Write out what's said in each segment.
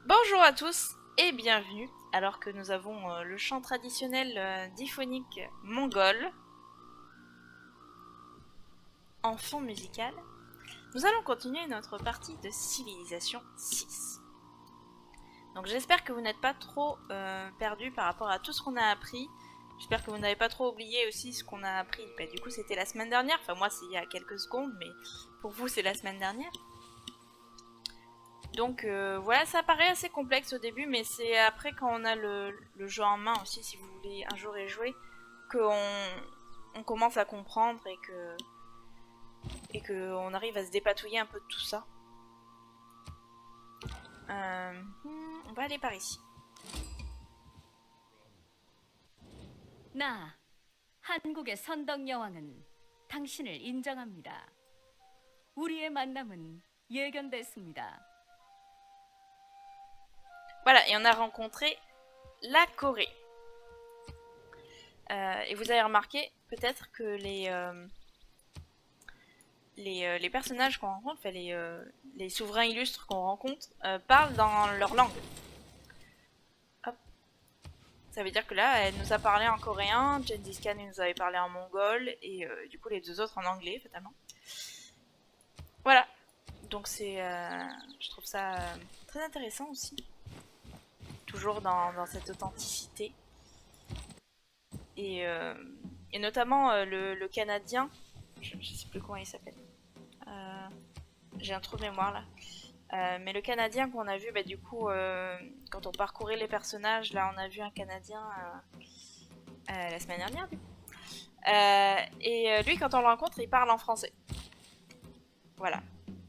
Bonjour à tous et bienvenue, alors que nous avons le chant traditionnel diphonique mongol en fond musical. Nous allons continuer notre partie de Civilisation 6. Donc j'espère que vous n'êtes pas trop perdus par rapport à tout ce qu'on a appris. J'espère que vous n'avez pas trop oublié aussi ce qu'on a appris. Du coup c'était la semaine dernière, enfin moi c'est il y a quelques secondes, mais pour vous c'est la semaine dernière. Donc voilà, ça paraît assez complexe au début, mais c'est après quand on a le jeu en main aussi, si vous voulez un jour y jouer, qu'on commence à comprendre et qu'on arrive à se dépatouiller un peu de tout ça. On va aller par ici. 나, 한국의 선덕 여왕은 당신을 인정합니다. 우리의 만남은 예견됐습니다. Voilà, et on a rencontré la Corée. Et vous avez remarqué peut-être que les personnages qu'on rencontre, enfin les souverains illustres qu'on rencontre, parlent dans leur langue. Hop. Ça veut dire que là, elle nous a parlé en coréen, Gengis Khan nous avait parlé en mongol, et du coup les deux autres en anglais, fatalement. Voilà. Donc je trouve ça très intéressant aussi. Toujours dans cette authenticité. Et, et notamment le Canadien, je sais plus comment il s'appelle. J'ai un trou de mémoire là. Mais le Canadien qu'on a vu, du coup, quand on parcourait les personnages, là on a vu un Canadien la semaine dernière du coup. Et lui, quand on le rencontre, il parle en français. Voilà,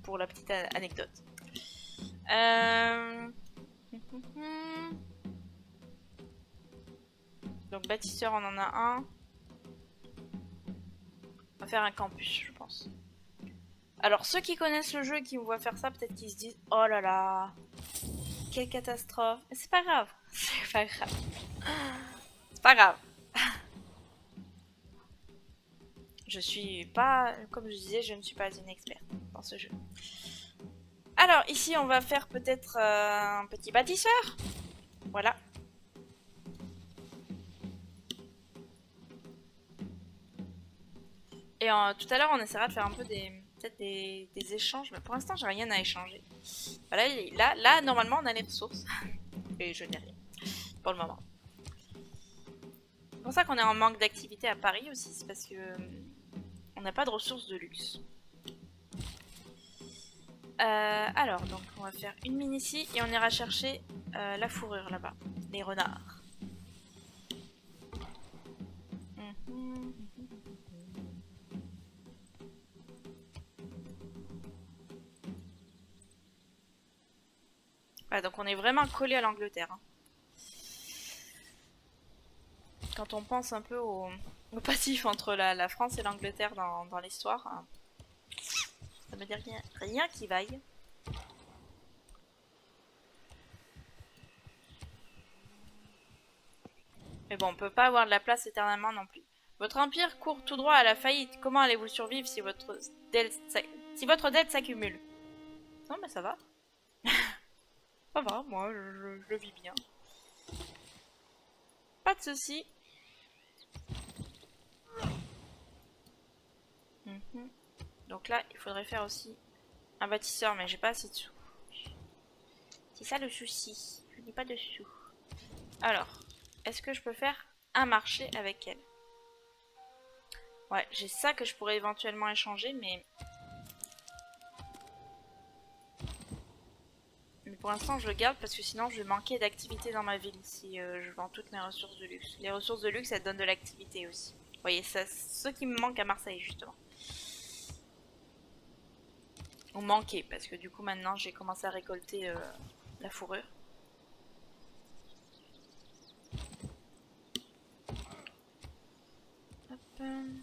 pour la petite anecdote. Donc bâtisseur, on en a un. On va faire un campus, je pense. Alors ceux qui connaissent le jeu et qui me voient faire ça, peut-être qu'ils se disent oh là là, quelle catastrophe. Mais c'est pas grave, c'est pas grave. C'est pas grave. Je suis pas, comme je disais, je ne suis pas une experte dans ce jeu. Alors ici on va faire peut-être un petit bâtisseur. Voilà. Et tout à l'heure on essaiera de faire un peu peut-être des échanges, mais pour l'instant j'ai rien à échanger. Voilà, là normalement on a les ressources. Et je n'ai rien. Pour le moment. C'est pour ça qu'on est en manque d'activité à Paris aussi, c'est parce que on n'a pas de ressources de luxe. Alors, donc on va faire une mine ici et on ira chercher la fourrure là-bas, les renards. Voilà, donc on est vraiment collé à l'Angleterre. Hein. Quand on pense un peu au passif entre la France et l'Angleterre dans l'histoire, hein, ça veut dire rien qui vaille. Mais bon, on peut pas avoir de la place éternellement non plus. Votre empire court tout droit à la faillite. Comment allez-vous survivre si votre dette s'accumule? Non, mais ça va. Ça va, moi, je vis bien. Pas de soucis. Donc là, il faudrait faire aussi un bâtisseur, mais j'ai pas assez de sous. C'est ça le souci. Je n'ai pas de sous. Alors, est-ce que je peux faire un marché avec elle? Ouais, j'ai ça que je pourrais éventuellement échanger, mais... Mais pour l'instant, je le garde parce que sinon, je vais manquer d'activité dans ma ville si je vends toutes mes ressources de luxe. Les ressources de luxe, elles donnent de l'activité aussi. Vous voyez, c'est ce qui me manque à Marseille, justement. Ou manquer, parce que du coup, maintenant, j'ai commencé à récolter la fourrure. Hop. On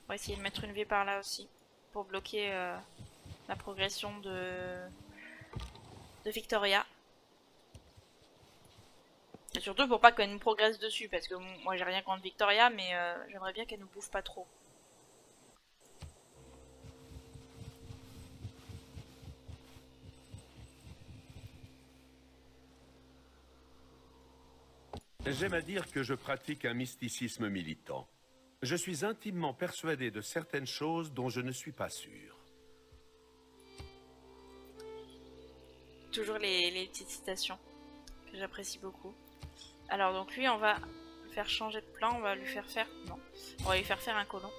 va essayer de mettre une vie par là aussi, pour bloquer la progression de Victoria. Et surtout pour pas qu'elle nous progresse dessus, parce que moi j'ai rien contre Victoria, mais j'aimerais bien qu'elle nous bouffe pas trop. J'aime à dire que je pratique un mysticisme militant. Je suis intimement persuadé de certaines choses dont je ne suis pas sûr. Toujours les petites citations que j'apprécie beaucoup. Alors donc lui on va le faire changer de plan, on va lui faire faire... Non, on va lui faire faire un colon.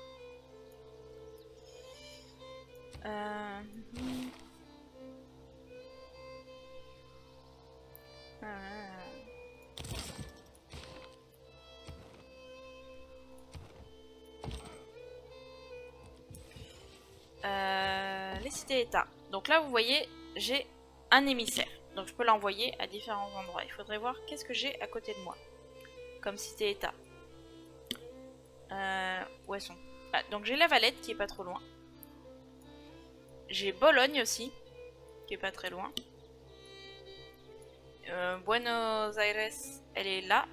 Euh... les cités-états. Donc là, vous voyez, j'ai un émissaire. Donc je peux l'envoyer à différents endroits. Il faudrait voir qu'est-ce que j'ai à côté de moi. Comme cité-état. Où elles sont? Ah, donc j'ai la Valette qui est pas trop loin. J'ai Bologne aussi, qui est pas très loin. Buenos Aires, elle est là.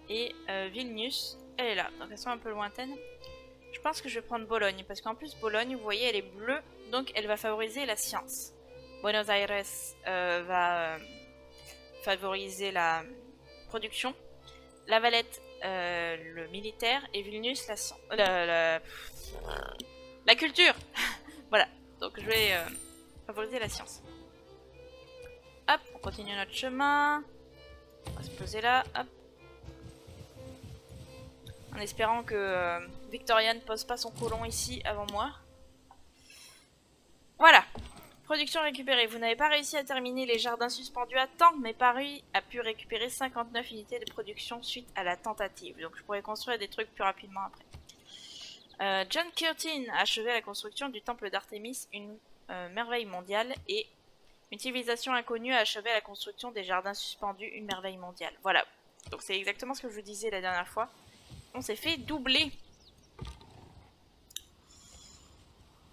Et Vilnius, elle est là. Donc elles sont un peu lointaines. Je pense que je vais prendre Bologne, parce qu'en plus Bologne, vous voyez, elle est bleue, donc elle va favoriser la science. Buenos Aires va favoriser la production. La Valette, le militaire, et Vilnius, la science. La culture. Voilà, donc je vais favoriser la science. Hop, on continue notre chemin. On va se poser là, hop. En espérant que Victoria ne pose pas son colon ici avant moi. Voilà. Production récupérée. Vous n'avez pas réussi à terminer les jardins suspendus à temps, mais Paris a pu récupérer 59 unités de production suite à la tentative. Donc je pourrais construire des trucs plus rapidement après. John Curtin a achevé la construction du temple d'Artémis, une merveille mondiale, et une civilisation inconnue a achevé la construction des jardins suspendus, une merveille mondiale. Voilà. Donc c'est exactement ce que je vous disais la dernière fois. On s'est fait doubler.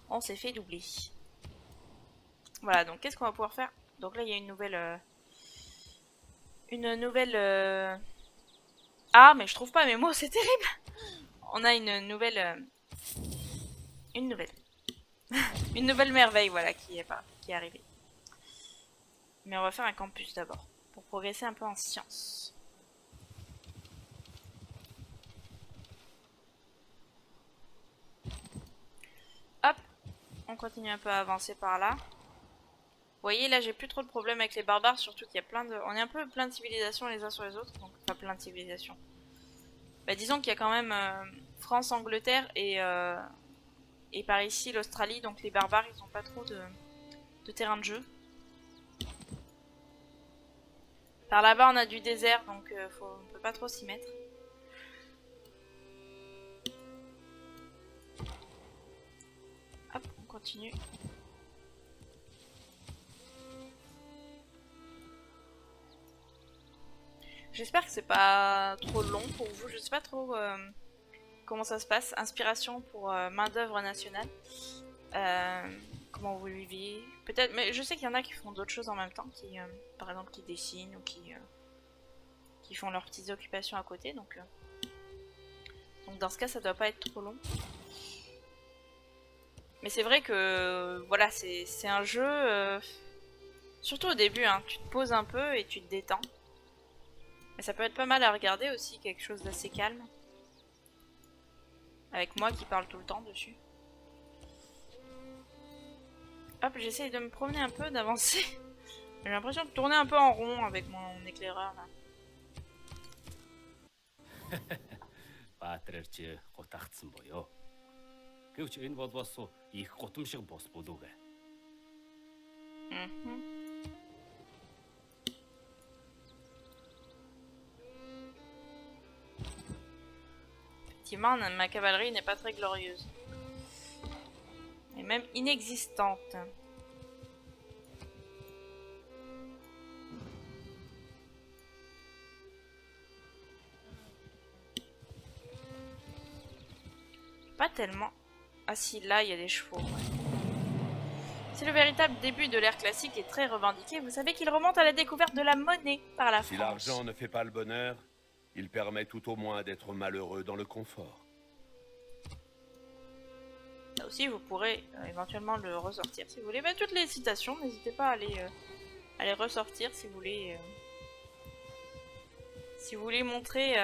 On s'est fait doubler. Voilà, donc qu'est-ce qu'on va pouvoir faire? Donc là, il y a une nouvelle... Ah, mais je trouve pas mes mots, c'est terrible. On a une nouvelle... Une nouvelle. Une nouvelle merveille, voilà, qui est arrivée. Mais on va faire un campus d'abord, pour progresser un peu en sciences. Hop, on continue un peu à avancer par là. Vous voyez, là j'ai plus trop de problèmes avec les barbares, surtout qu'il y a plein de... On est un peu plein de civilisations les uns sur les autres, donc pas plein de civilisations. Bah, disons qu'il y a quand même France, Angleterre et par ici l'Australie, donc les barbares ils ont pas trop de terrain de jeu. Par là-bas on a du désert, donc on peut pas trop s'y mettre. Hop, on continue. J'espère que c'est pas trop long pour vous. Je sais pas trop comment ça se passe. Inspiration pour main d'œuvre nationale. Comment vous vivez? Peut-être, mais je sais qu'il y en a qui font d'autres choses en même temps, qui, par exemple, qui dessinent ou qui font leurs petites occupations à côté. Donc dans ce cas, ça doit pas être trop long. Mais c'est vrai que voilà, c'est un jeu. Surtout au début, hein, tu te poses un peu et tu te détends. Mais ça peut être pas mal à regarder aussi, quelque chose d'assez calme. Avec moi qui parle tout le temps dessus. Hop, j'essaye de me promener un peu, d'avancer. J'ai l'impression de tourner un peu en rond avec mon éclaireur là. Баатраарч гутагдсан боёо. Гэвч энэ бол бас их гутамшиг бос болоогүй. Effectivement, ma cavalerie n'est pas très glorieuse. Et même inexistante. Pas tellement. Ah si, là, il y a des chevaux. Ouais. C'est le véritable début de l'ère classique et très revendiqué. Vous savez qu'il remonte à la découverte de la monnaie par la France. Si l'argent ne fait pas le bonheur, il permet tout au moins d'être malheureux dans le confort. Là aussi, vous pourrez éventuellement le ressortir si vous voulez. Bah, toutes les citations, n'hésitez pas à les ressortir si vous voulez Si vous voulez montrer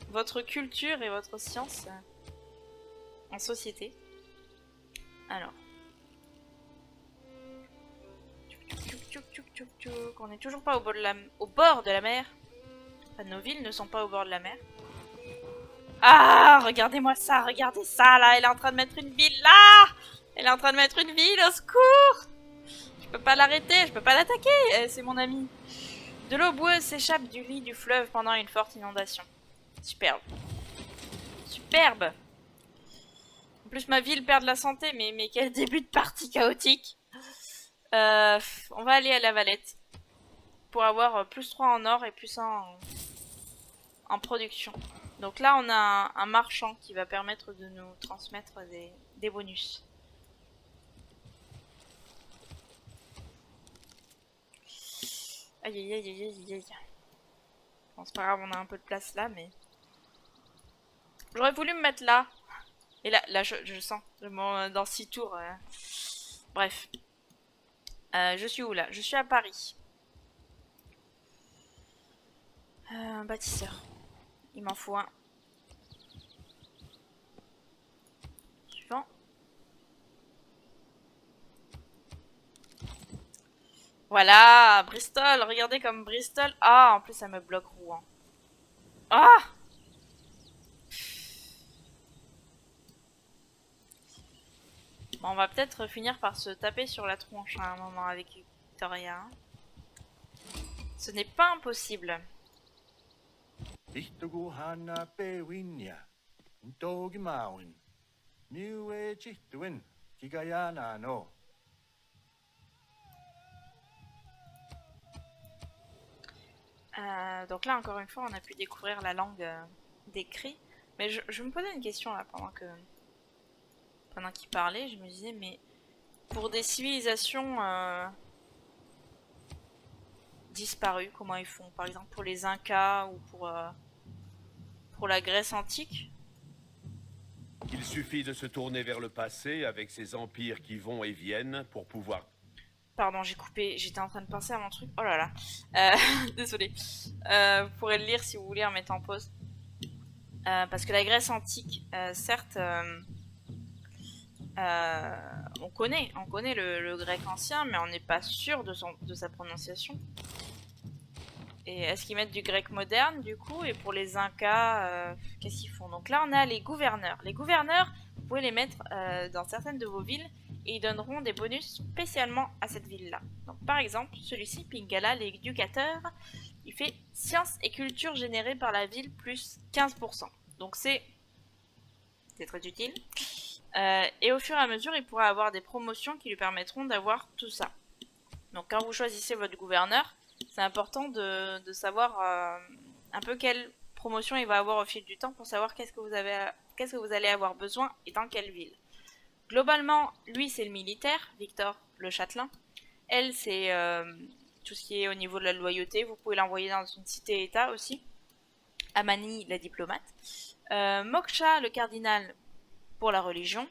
votre culture et votre science en société. Alors. On n'est toujours pas au bord de la mer. Enfin, nos villes ne sont pas au bord de la mer. Ah, regardez-moi ça, regardez ça, là. Elle est en train de mettre une ville, là. Elle est en train de mettre une ville, au secours. Je peux pas l'arrêter, je peux pas l'attaquer. C'est mon ami. De l'eau boueuse s'échappe du lit du fleuve pendant une forte inondation. Superbe. Superbe. En plus, ma ville perd de la santé, mais quel début de partie chaotique. On va aller à la Valette. Pour avoir plus 3 en or et plus 1 en production. Donc là, on a un marchand qui va permettre de nous transmettre des bonus. Aïe aïe aïe aïe aïe aïe. Bon, c'est pas grave, on a un peu de place là, mais... J'aurais voulu me mettre là. Et là je sens. Dans 6 tours. Bref. Je suis où là? Je suis à Paris. Un bâtisseur. Il m'en faut un. Suivant. Voilà, Bristol. Regardez comme Bristol. Ah, en plus ça me bloque Rouen. Ah! Bon, on va peut-être finir par se taper sur la tronche à un moment avec Victoria. Ce n'est pas impossible. Donc là, encore une fois, on a pu découvrir la langue des cris. Mais je me posais une question là pendant qu'il parlait. Je me disais, mais pour des civilisations disparues, comment ils font? Par exemple pour les Incas ou pour la Grèce antique? Il suffit de se tourner vers le passé avec ces empires qui vont et viennent pour pouvoir... Pardon, j'ai coupé, j'étais en train de penser à mon truc. Oh là là. Désolée. Vous pourrez le lire si vous voulez en mettant en pause. Parce que la Grèce antique, certes, on connaît le grec ancien, mais on n'est pas sûr de sa prononciation. Et est-ce qu'ils mettent du grec moderne du coup? Et pour les Incas, qu'est-ce qu'ils font? Donc là, on a les gouverneurs. Les gouverneurs, vous pouvez les mettre dans certaines de vos villes et ils donneront des bonus spécialement à cette ville-là. Donc par exemple, celui-ci, Pingala, l'éducateur, il fait sciences et culture générées par la ville plus 15%. Donc c'est très utile. Et au fur et à mesure, il pourra avoir des promotions qui lui permettront d'avoir tout ça. Donc quand vous choisissez votre gouverneur, c'est important de savoir un peu quelle promotion il va avoir au fil du temps pour savoir qu'est-ce que vous allez avoir besoin et dans quelle ville. Globalement, lui c'est le militaire, Victor le châtelain. Elle c'est tout ce qui est au niveau de la loyauté, vous pouvez l'envoyer dans une cité-état aussi. Amani la diplomate. Moksha le cardinal pour la religion.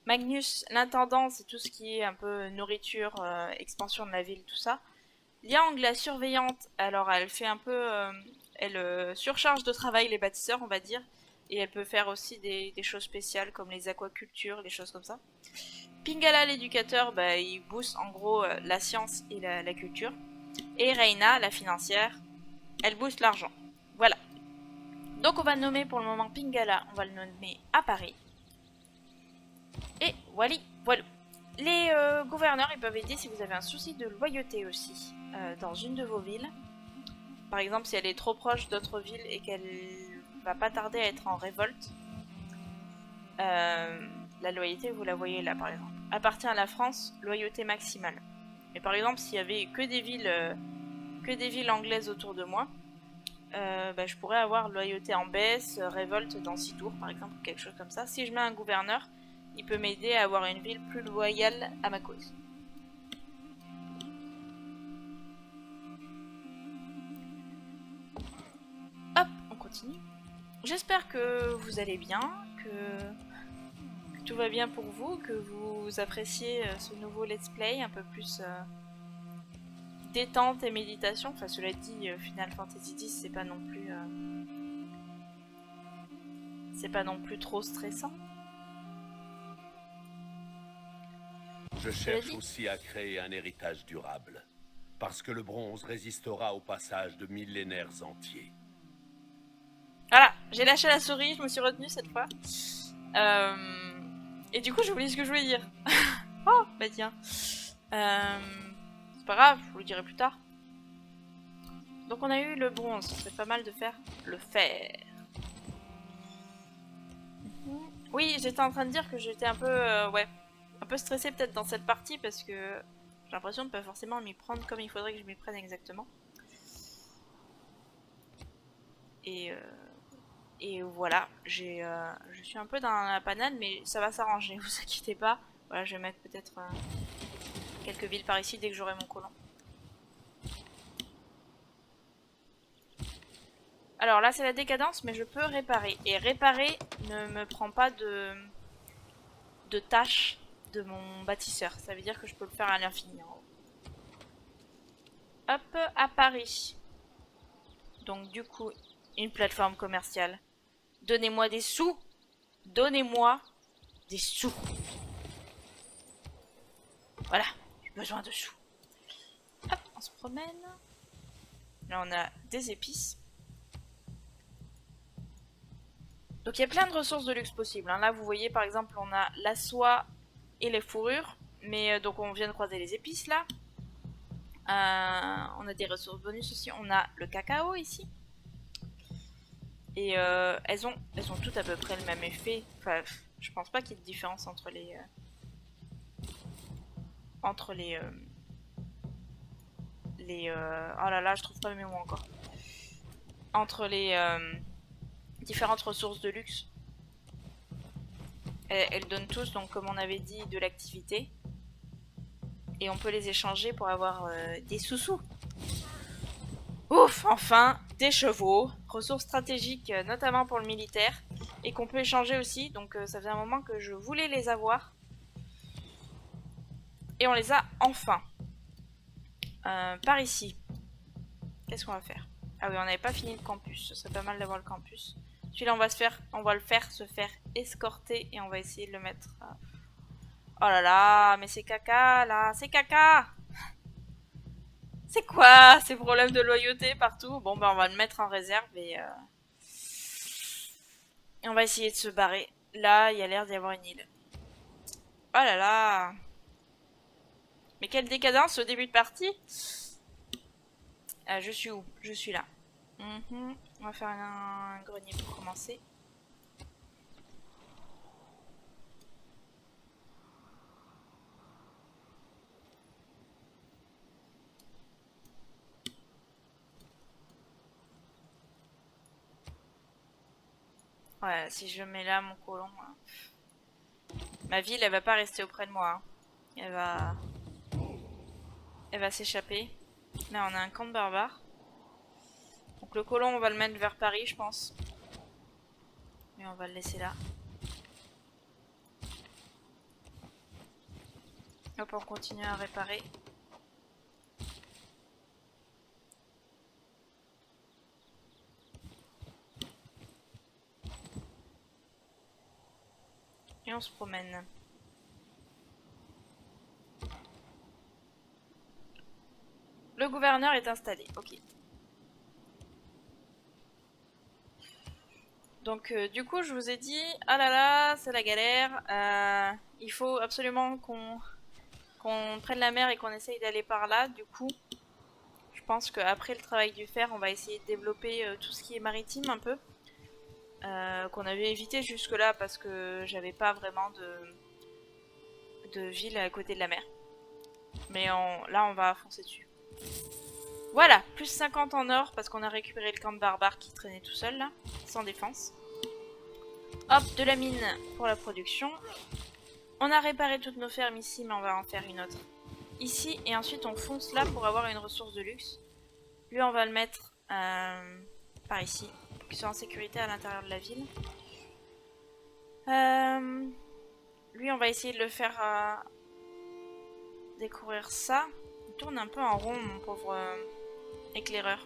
Magnus l'intendant, c'est tout ce qui est un peu nourriture, expansion de la ville, tout ça. Liang la surveillante, alors elle fait un peu... elle surcharge de travail les bâtisseurs, on va dire. Et elle peut faire aussi des choses spéciales comme les aquacultures, les choses comme ça. Pingala l'éducateur, bah, il booste en gros la science et la culture. Et Reina, la financière, elle booste l'argent. Voilà. Donc on va nommer pour le moment Pingala, on va le nommer à Paris. Et voilà. Les gouverneurs, ils peuvent aider si vous avez un souci de loyauté aussi dans une de vos villes. Par exemple, si elle est trop proche d'autres villes et qu'elle va pas tarder à être en révolte. La loyauté, vous la voyez là par exemple. Appartient à la France, loyauté maximale. Mais par exemple, s'il y avait que des villes anglaises autour de moi, bah, je pourrais avoir loyauté en baisse, révolte dans 6 tours par exemple, quelque chose comme ça. Si je mets un gouverneur, il peut m'aider à avoir une ville plus loyale à ma cause. Hop, on continue. J'espère que vous allez bien, que tout va bien pour vous, que vous appréciez ce nouveau let's play un peu plus détente et méditation. Enfin, cela dit, Final Fantasy X, c'est pas non plus... c'est pas non plus trop stressant. Je cherche aussi à créer un héritage durable. Parce que le bronze résistera au passage de millénaires entiers. Voilà, j'ai lâché la souris, je me suis retenue cette fois. Et du coup, j'ai oublié ce que je voulais dire. Oh, bah tiens. C'est pas grave, je vous le dirai plus tard. Donc on a eu le bronze, ce serait pas mal de faire le fer. Oui, j'étais en train de dire que j'étais un peu, ouais, un peu stressée peut-être dans cette partie parce que j'ai l'impression de pas forcément m'y prendre comme il faudrait que je m'y prenne exactement. Et voilà, je suis un peu dans la panade, mais ça va s'arranger, vous inquiétez pas. Voilà, je vais mettre peut-être quelques villes par ici dès que j'aurai mon colon. Alors là, c'est la décadence, mais je peux réparer. Et réparer ne me prend pas de tâches de mon bâtisseur. Ça veut dire que je peux le faire à l'infini en haut. Hop, à Paris. Donc du coup, une plateforme commerciale. Donnez-moi des sous. Donnez-moi des sous. Voilà, j'ai besoin de sous. Hop, on se promène. Là, on a des épices. Donc il y a plein de ressources de luxe possibles. Hein. Là, vous voyez, par exemple, on a la soie et les fourrures. Mais donc on vient de croiser les épices, là. On a des ressources bonus aussi. On a le cacao, ici. Et elles ont toutes à peu près le même effet. Enfin, je pense pas qu'il y ait de différence entre les... oh là là, je trouve pas mes mots encore. Entre les différentes ressources de luxe. Elles donnent tous, donc comme on avait dit, de l'activité. Et on peut les échanger pour avoir des sous-sous. Ouf, enfin, des chevaux. Ressources stratégiques, notamment pour le militaire. Et qu'on peut échanger aussi, donc ça faisait un moment que je voulais les avoir. Et on les a enfin. Par ici. Qu'est-ce qu'on va faire? Ah oui, on n'avait pas fini le campus. Ce serait pas mal d'avoir le campus. Celui-là, on va le faire se faire escorter et on va essayer de le mettre. Oh là là, mais c'est caca là, c'est caca. C'est quoi ces problèmes de loyauté partout? Bon, bah on va le mettre en réserve et on va essayer de se barrer. Là, il y a l'air d'y avoir une île. Oh là là. Mais quelle décadence au début de partie. Je suis où? Je suis là. On va faire un grenier pour commencer. Ouais, si je mets là mon colon, ma ville elle va pas rester auprès de moi. Hein. Elle va s'échapper. Là on a un camp de barbares. Donc le colon on va le mettre vers Paris je pense. Mais on va le laisser là. Hop, on continue à réparer. Et on se promène. Le gouverneur est installé, ok. Donc du coup je vous ai dit, ah là là, c'est la galère. Il faut absolument qu'on prenne la mer et qu'on essaye d'aller par là. Du coup, je pense qu'après le travail du fer, on va essayer de développer tout ce qui est maritime un peu. Qu'on avait évité jusque là parce que j'avais pas vraiment de ville à côté de la mer. Mais là on va foncer dessus. Voilà, plus 50 en or parce qu'on a récupéré le camp de barbares qui traînait tout seul là, sans défense. Hop, de la mine pour la production. On a réparé toutes nos fermes ici, mais on va en faire une autre ici. Et ensuite on fonce là pour avoir une ressource de luxe. Lui on va le mettre par ici, pour qu'il soit en sécurité à l'intérieur de la ville. Lui on va essayer de le faire découvrir ça. Il tourne un peu en rond, mon pauvre éclaireur.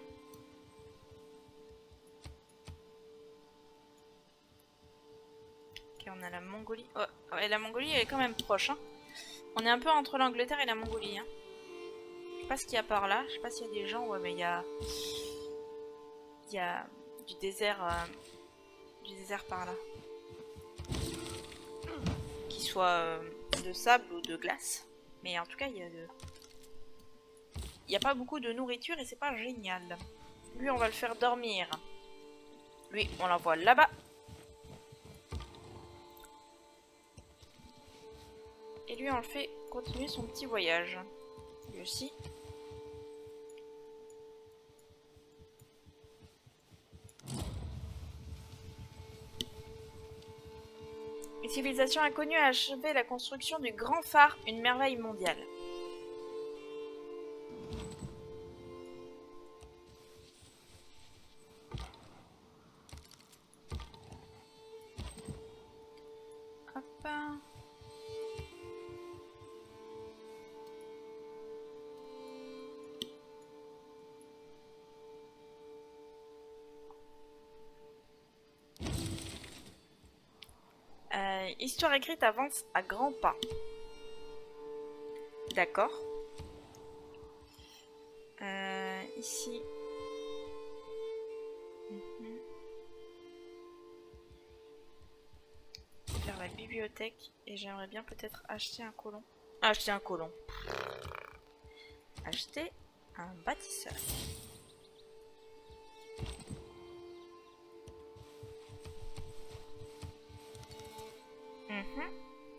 Ok, on a la Mongolie. Oh, ouais, la Mongolie, elle est quand même proche. Hein. On est un peu entre l'Angleterre et la Mongolie. Hein. Je sais pas ce qu'il y a par là. Je sais pas s'il y a des gens. Ouais, mais il y a... Il y a du désert par là. Qu'il soit de sable ou de glace. Mais en tout cas, il y a de... Il n'y a pas beaucoup de nourriture et c'est pas génial. Lui, on va le faire dormir. Lui, on l'envoie là-bas. Et lui, on le fait continuer son petit voyage. Lui aussi. Une civilisation inconnue a achevé la construction du grand phare, une merveille mondiale. Hop. Histoire écrite avance à grands pas. D'accord. Ici. Vers la bibliothèque. Et j'aimerais bien peut-être acheter un colon. Acheter un colon. Acheter un bâtisseur.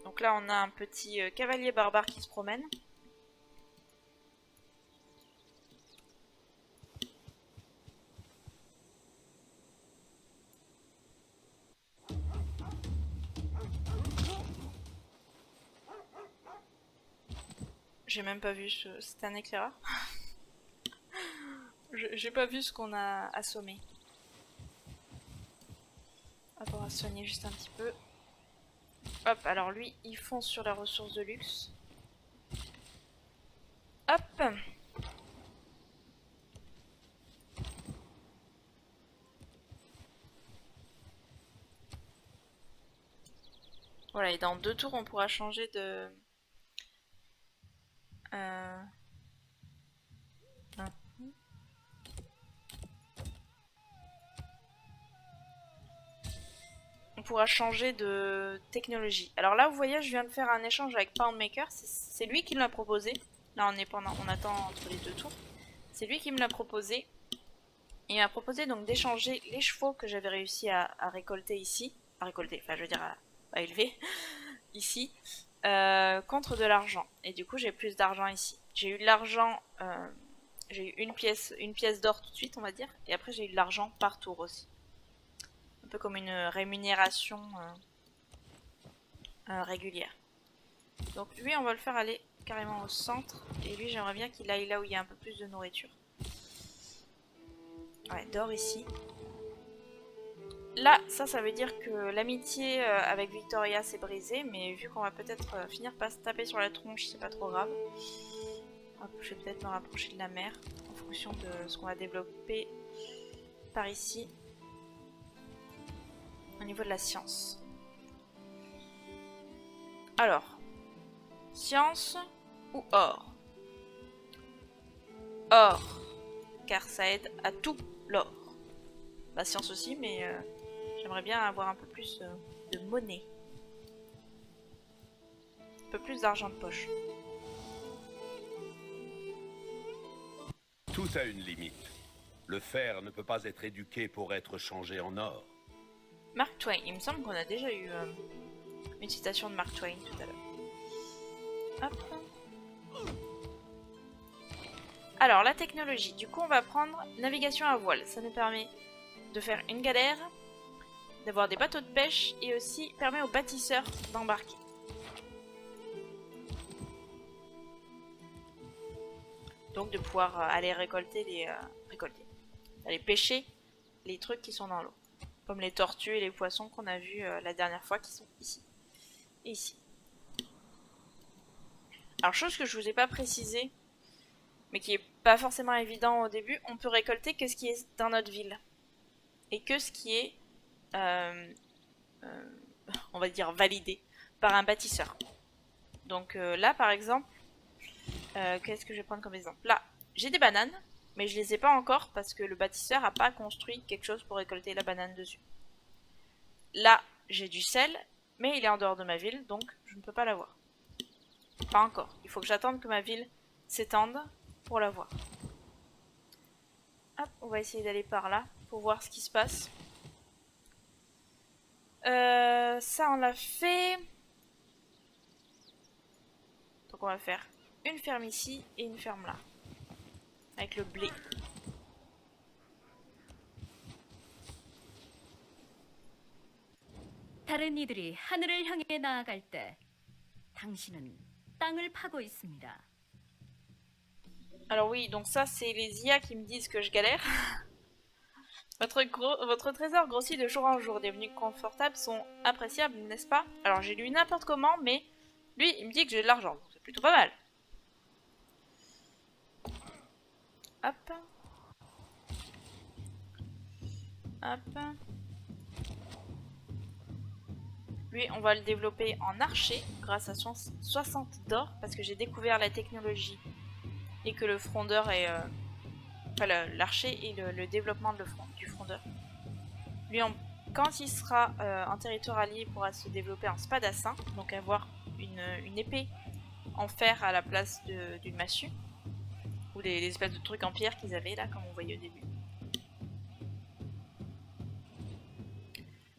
Donc là, on a un petit cavalier barbare qui se promène. J'ai même pas vu ce... C'est un éclaireur. J'ai pas vu ce qu'on a assommé. Hop, on va soigner juste un petit peu. Hop, alors lui, il fonce sur la ressource de luxe. Hop. Voilà, et dans 2 tours, on pourra changer de... On pourra changer de technologie. Alors là, vous voyez, je viens de faire un échange avec Poundmaker. C'est lui qui me l'a proposé. Là, on attend entre les 2 tours. C'est lui qui me l'a proposé. Il m'a proposé donc d'échanger les chevaux que j'avais réussi à récolter ici. À récolter, enfin je veux dire à élever. Ici. Contre de l'argent. Et du coup, j'ai plus d'argent ici. J'ai eu de l'argent... j'ai eu une pièce d'or tout de suite, on va dire. Et après, j'ai eu de l'argent par tour aussi. Un peu comme une rémunération régulière. Donc lui, on va le faire aller carrément au centre. Et lui, j'aimerais bien qu'il aille là où il y a un peu plus de nourriture. Ouais, d'or ici. Là, ça veut dire que l'amitié avec Victoria s'est brisée. Mais vu qu'on va peut-être finir par se taper sur la tronche, c'est pas trop grave. Hop, je vais peut-être me rapprocher de la mer. En fonction de ce qu'on va développer par ici. Au niveau de la science. Alors. Science ou or? Or. Car ça aide à tout l'or. Bah science aussi, mais j'aimerais bien avoir un peu plus de monnaie. Un peu plus d'argent de poche. Tout a une limite. Le fer ne peut pas être éduqué pour être changé en or. Mark Twain. Il me semble qu'on a déjà eu une citation de Mark Twain tout à l'heure. Hop. Alors, la technologie. Du coup, on va prendre navigation à voile. Ça nous permet de faire une galère, d'avoir des bateaux de pêche et aussi permet aux bâtisseurs d'embarquer. Donc de pouvoir aller aller pêcher les trucs qui sont dans l'eau. Comme les tortues et les poissons qu'on a vus la dernière fois qui sont ici. Et ici. Alors chose que je vous ai pas précisé, mais qui est pas forcément évident au début, on peut récolter que ce qui est dans notre ville. Et que ce qui est, on va dire, validé par un bâtisseur. Donc là, par exemple, qu'est-ce que je vais prendre comme exemple? Là, j'ai des bananes, mais je les ai pas encore parce que le bâtisseur a pas construit quelque chose pour récolter la banane dessus. Là, j'ai du sel, mais il est en dehors de ma ville, donc je ne peux pas l'avoir. Pas encore. Il faut que j'attende que ma ville s'étende pour l'avoir. Hop, on va essayer d'aller par là pour voir ce qui se passe. Ça, on l'a fait. Donc on va faire une ferme ici et une ferme là. Avec le blé. 다른 이들이 하늘을 향해 나아갈 때 당신은 땅을 파고 있습니다. Alors oui, donc ça c'est les IA qui me disent que je galère. Votre trésor grossit de jour en jour. Des menus confortables sont appréciables, n'est-ce pas? Alors j'ai lu n'importe comment, mais lui il me dit que j'ai de l'argent, donc c'est plutôt pas mal. Hop. Hop. Lui, on va le développer en archer grâce à 60 d'or parce que j'ai découvert la technologie et que le frondeur est... enfin, l'archer et le développement du frondeur. Lui, quand il sera en territoire allié, il pourra se développer en spadassin, donc avoir une épée en fer à la place d'une massue. Ou les espèces de trucs en pierre qu'ils avaient là, comme on voyait au début.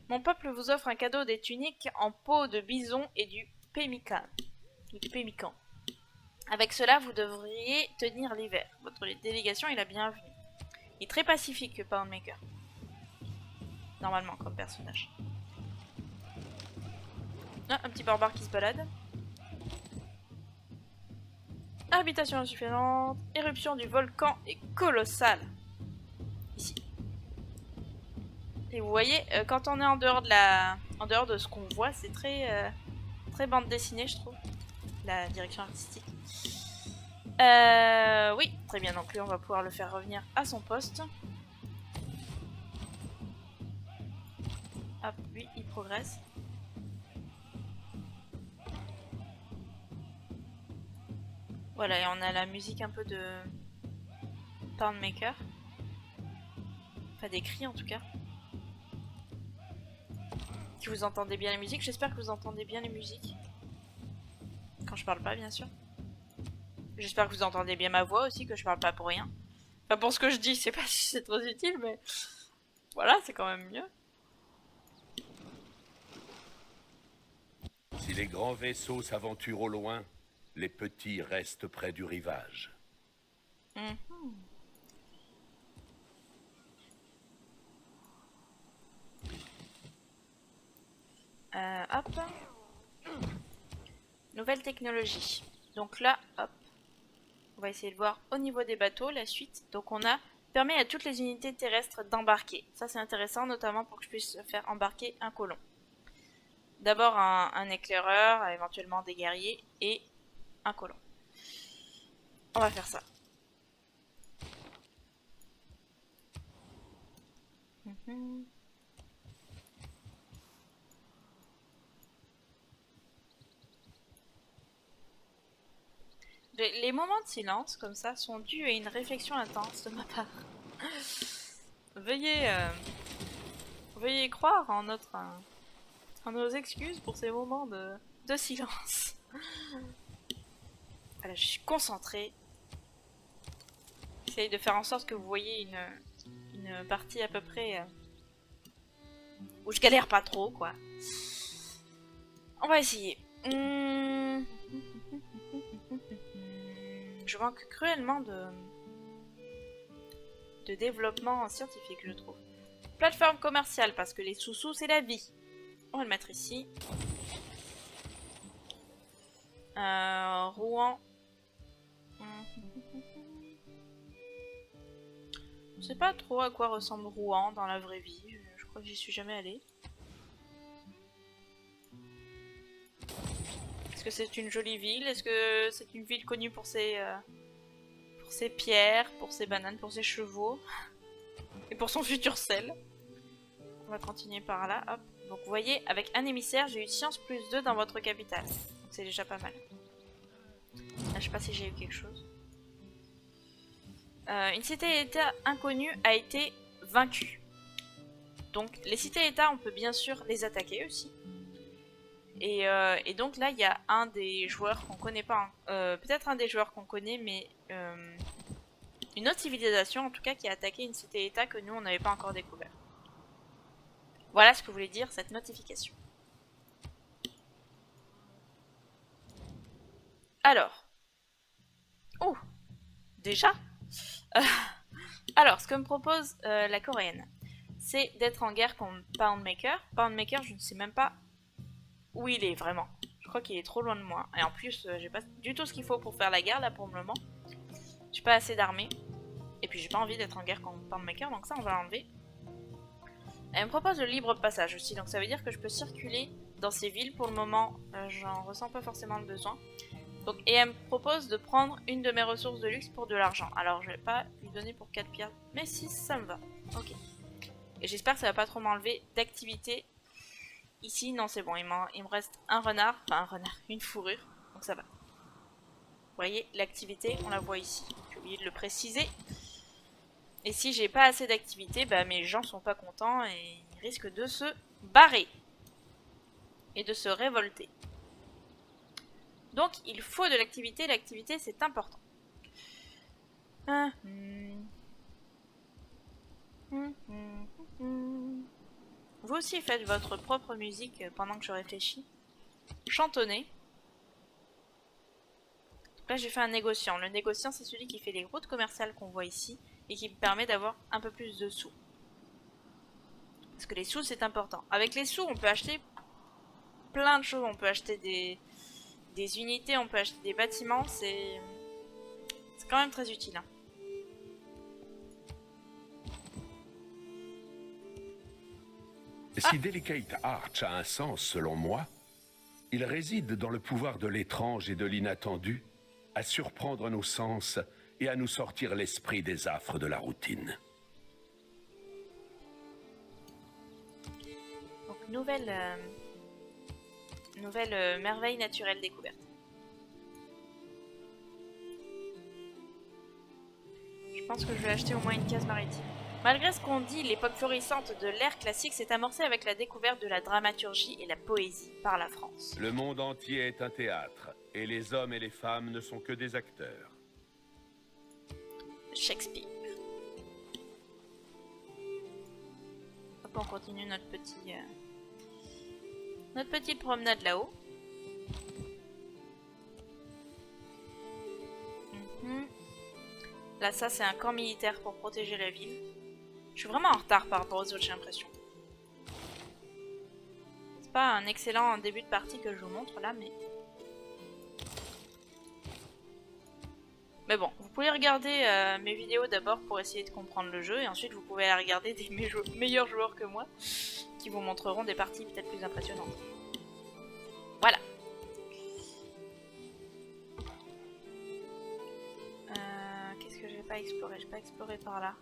Mon peuple vous offre un cadeau des tuniques en peau de bison et du pemmican. Avec cela, vous devriez tenir l'hiver. Votre délégation est la bienvenue. Il est très pacifique, Poundmaker. Normalement, comme personnage. Ah, un petit barbare qui se balade. Habitation insuffisante. Éruption du volcan est colossale. Ici. Et vous voyez, quand on est en dehors de ce qu'on voit, c'est très bande dessinée, je trouve. La direction artistique. Oui, très bien. Donc lui, on va pouvoir le faire revenir à son poste. Hop, lui, il progresse. Voilà, et on a la musique un peu de Poundmaker. Enfin, des cris en tout cas. Si vous entendez bien la musique, j'espère que vous entendez bien les musiques. Quand je parle pas, bien sûr. J'espère que vous entendez bien ma voix aussi, que je parle pas pour rien. Enfin, pour ce que je dis, je sais pas si c'est trop utile, mais voilà, c'est quand même mieux. Si les grands vaisseaux s'aventurent au loin, les petits restent près du rivage. Hop. Nouvelle technologie. Donc là, hop. On va essayer de voir au niveau des bateaux la suite. Donc on a permet à toutes les unités terrestres d'embarquer. Ça c'est intéressant, notamment pour que je puisse faire embarquer un colon. D'abord un éclaireur, éventuellement des guerriers et un colon. On va faire ça. Les moments de silence, comme ça, sont dus à une réflexion intense de ma part. Veuillez croire en nos excuses pour ces moments de silence. Voilà, je suis concentrée. J'essaye de faire en sorte que vous voyez une partie à peu près où je galère pas trop, quoi. On va essayer. Je manque cruellement de développement scientifique, je trouve. Plateforme commerciale, parce que les sous-sous, c'est la vie. On va le mettre ici. Rouen. Je sais pas trop à quoi ressemble Rouen dans la vraie vie. Je crois que j'y suis jamais allée. Est-ce que c'est une jolie ville? Est-ce que c'est une ville connue pour Pour ses pierres, pour ses bananes, pour ses chevaux. Et pour son futur sel. On va continuer par là, hop. Donc vous voyez, avec un émissaire, j'ai eu science plus 2 dans votre capitale. Donc c'est déjà pas mal. Là, je sais pas si j'ai eu quelque chose. Une cité-état inconnue a été vaincue. Donc les cités-états, on peut bien sûr les attaquer aussi. Et donc là, il y a un des joueurs qu'on connaît pas. Hein. Peut-être un des joueurs qu'on connaît, mais une autre civilisation en tout cas qui a attaqué une cité-état que nous, on n'avait pas encore découvert. Voilà ce que voulait dire cette notification. Alors. Oh, déjà alors, ce que me propose la coréenne, c'est d'être en guerre contre Poundmaker. Poundmaker, je ne sais même pas où il est vraiment. Je crois qu'il est trop loin de moi. Et en plus, j'ai pas du tout ce qu'il faut pour faire la guerre là pour le moment. J'ai pas assez d'armée. Et puis j'ai pas envie d'être en guerre contre Poundmaker, donc ça on va l'enlever. Elle me propose le libre passage aussi, donc ça veut dire que je peux circuler dans ces villes. Pour le moment, j'en ressens pas forcément le besoin. Donc, et elle me propose de prendre une de mes ressources de luxe pour de l'argent. Alors je vais pas lui donner pour 4 pierres, mais 6 ça me va. Ok. Et j'espère que ça va pas trop m'enlever d'activité. Ici, non c'est bon, il me reste un renard, enfin un renard, une fourrure, donc ça va. Vous voyez, l'activité, on la voit ici. J'ai oublié de le préciser. Et si j'ai pas assez d'activité, bah mes gens sont pas contents et ils risquent de se barrer. Et de se révolter. Donc il faut de l'activité, l'activité c'est important. Vous aussi faites votre propre musique pendant que je réfléchis. Chantonnez. Donc là j'ai fait un négociant. Le négociant c'est celui qui fait les routes commerciales qu'on voit ici et qui me permet d'avoir un peu plus de sous. Parce que les sous c'est important. Avec les sous on peut acheter plein de choses. On peut acheter des unités, on peut acheter des bâtiments. C'est quand même très utile. Hein. Si Delicate Arch a un sens selon moi, il réside dans le pouvoir de l'étrange et de l'inattendu, à surprendre nos sens et à nous sortir l'esprit des affres de la routine. Donc nouvelle merveille naturelle découverte. Je pense que je vais acheter au moins une case maritime. Malgré ce qu'on dit, l'époque florissante de l'ère classique s'est amorcée avec la découverte de la dramaturgie et la poésie par la France. Le monde entier est un théâtre, et les hommes et les femmes ne sont que des acteurs. Shakespeare. Hop, on continue notre petite promenade là-haut. Là, ça, c'est un camp militaire pour protéger la ville. Je suis vraiment en retard par rapport aux autres, j'ai l'impression. C'est pas un excellent début de partie que je vous montre là, mais... Mais bon, vous pouvez regarder mes vidéos d'abord pour essayer de comprendre le jeu, et ensuite vous pouvez aller regarder des meilleurs joueurs que moi, qui vous montreront des parties peut-être plus impressionnantes. Voilà. Qu'est-ce que j'ai pas exploré? J'ai pas exploré par là.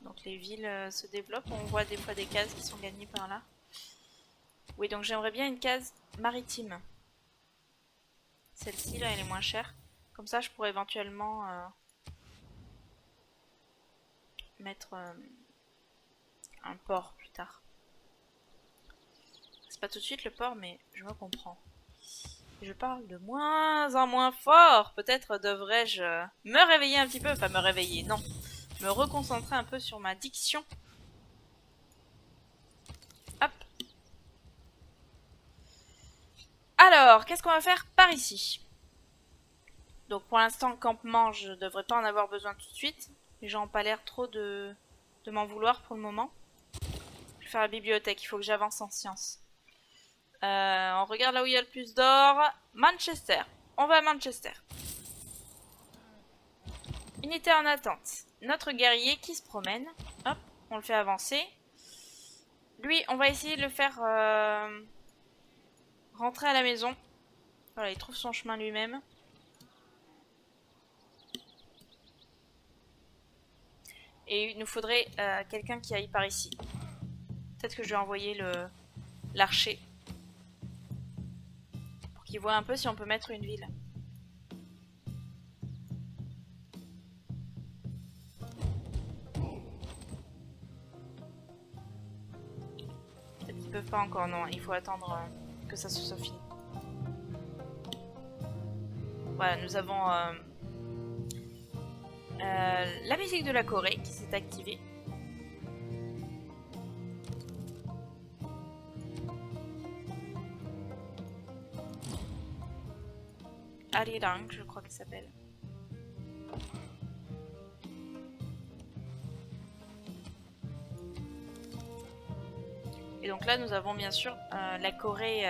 Donc les villes se développent, on voit des fois des cases qui sont gagnées par là. Oui, donc j'aimerais bien une case maritime. Celle-ci là, elle est moins chère. Comme ça, je pourrais éventuellement mettre un port plus tard. C'est pas tout de suite le port, mais je me comprends. Je parle de moins en moins fort. Peut-être devrais-je me réveiller un petit peu. Enfin, me réveiller, non. Me reconcentrer un peu sur ma diction. Hop. Alors, qu'est-ce qu'on va faire par ici? Donc pour l'instant, le campement, je ne devrais pas en avoir besoin tout de suite. Les gens n'ont pas l'air trop de m'en vouloir pour le moment. Je vais faire la bibliothèque, il faut que j'avance en sciences. On regarde là où il y a le plus d'or. Manchester. On va à Manchester. Unité en attente. Notre guerrier qui se promène. Hop, on le fait avancer. Lui, on va essayer de le faire rentrer à la maison. Voilà, il trouve son chemin lui-même. Et il nous faudrait quelqu'un qui aille par ici. Peut-être que je vais envoyer l'archer. Pour qu'il voit un peu si on peut mettre une ville. Peut-être qu'ils peuvent pas encore, non. Il faut attendre que ça se soit fini. Voilà, nous avons la musique de la Corée qui s'est activée. Arirang, je crois qu'il s'appelle. Et donc là, nous avons bien sûr la Corée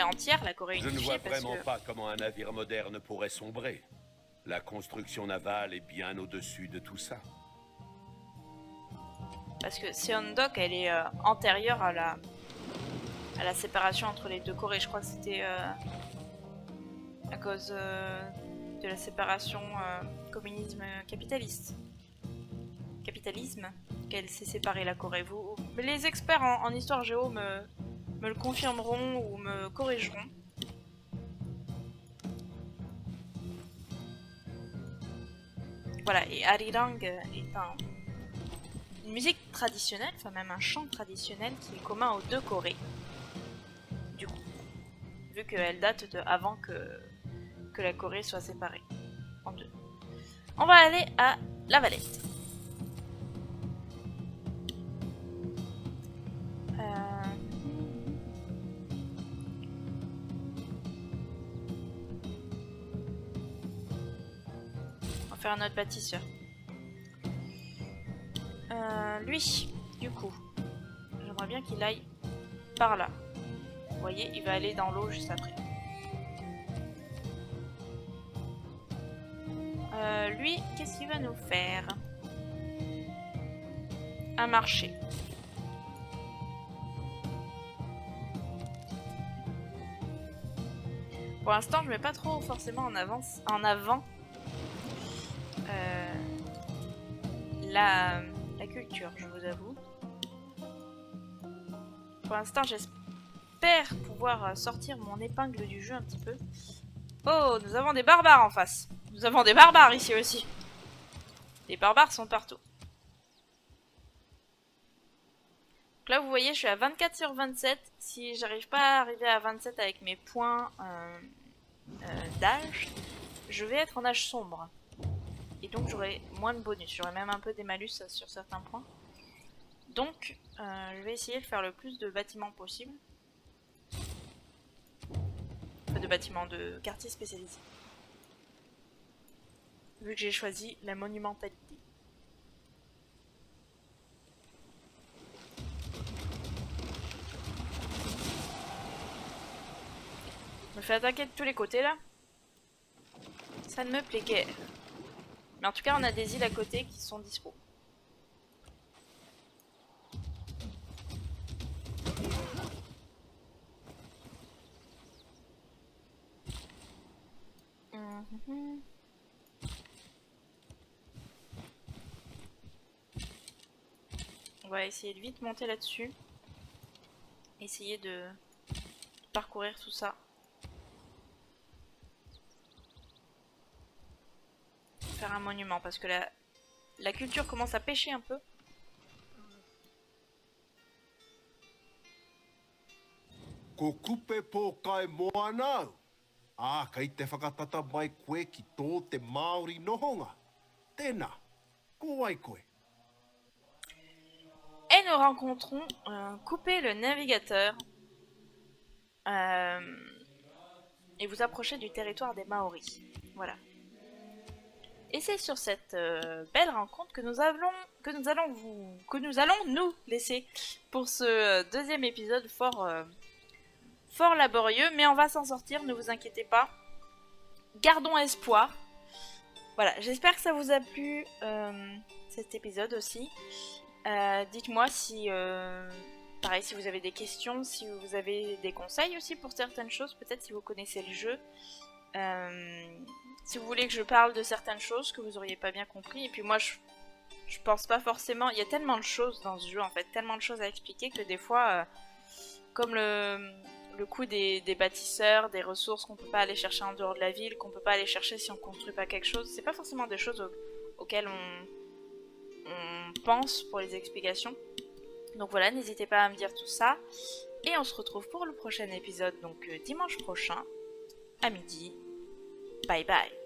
entière, la Corée Je unifiée. ne vois parce vraiment que... pas comment un navire moderne pourrait sombrer. La construction navale est bien au-dessus de tout ça. Parce que Seondok, elle est antérieure à la séparation entre les deux Corées. Je crois que c'était à cause de la séparation communisme-capitaliste. Capitalisme qu'elle s'est séparée la Corée. Les experts en histoire géo me le confirmeront ou me corrigeront. Voilà, et Arirang est une musique traditionnelle, enfin même un chant traditionnel qui est commun aux deux Corées. Du coup, vu qu'elle date de avant que la Corée soit séparée en deux. On va aller à La Valette. On va faire un autre bâtisseur. Lui, du coup, j'aimerais bien qu'il aille par là. Vous voyez, il va aller dans l'eau juste après. Lui, qu'est-ce qu'il va nous faire? Un marché. Pour l'instant, je mets pas trop forcément en avant la culture, je vous avoue. Pour l'instant, j'espère pouvoir sortir mon épingle du jeu un petit peu. Oh, nous avons des barbares en face. Nous avons des barbares ici aussi. Les barbares sont partout. Donc là, vous voyez, je suis à 24 sur 27. Si j'arrive pas à arriver à 27 avec mes points d'âge, je vais être en âge sombre. Et donc j'aurai moins de bonus. J'aurai même un peu des malus sur certains points. Donc, je vais essayer de faire le plus de bâtiments possible. Enfin, de bâtiments, de quartiers spécialisés. Vu que j'ai choisi la monumentalité. Je me fais attaquer de tous les côtés là. Ça ne me plaît guère. Mais en tout cas, on a des îles à côté qui sont dispo. On va essayer de vite monter là-dessus. Essayer de parcourir tout ça. Faire un monument parce que la culture commence à pêcher un peu. Ko kupe pō kai moana. Ah, kai te whakatata mai koe ki tō te Māori nohonga. Tēnā, ko ai koe. Et nous rencontrons Coupé le navigateur. Et vous approchez du territoire des Maoris. Voilà. Et c'est sur cette belle rencontre que nous allons nous laisser pour ce deuxième épisode fort laborieux, mais on va s'en sortir, ne vous inquiétez pas. Gardons espoir. Voilà, j'espère que ça vous a plu cet épisode aussi. Dites-moi si, pareil, si vous avez des questions, si vous avez des conseils aussi pour certaines choses, peut-être si vous connaissez le jeu. Si vous voulez que je parle de certaines choses que vous auriez pas bien compris. Et puis moi, je pense pas forcément... Il y a tellement de choses dans ce jeu, en fait, tellement de choses à expliquer que des fois, comme le coût des bâtisseurs, des ressources qu'on peut pas aller chercher en dehors de la ville, qu'on peut pas aller chercher si on construit pas quelque chose, c'est pas forcément des choses auxquelles on pense pour les explications. Donc voilà, n'hésitez pas à me dire tout ça. Et on se retrouve pour le prochain épisode, donc dimanche prochain, à midi. Bye bye.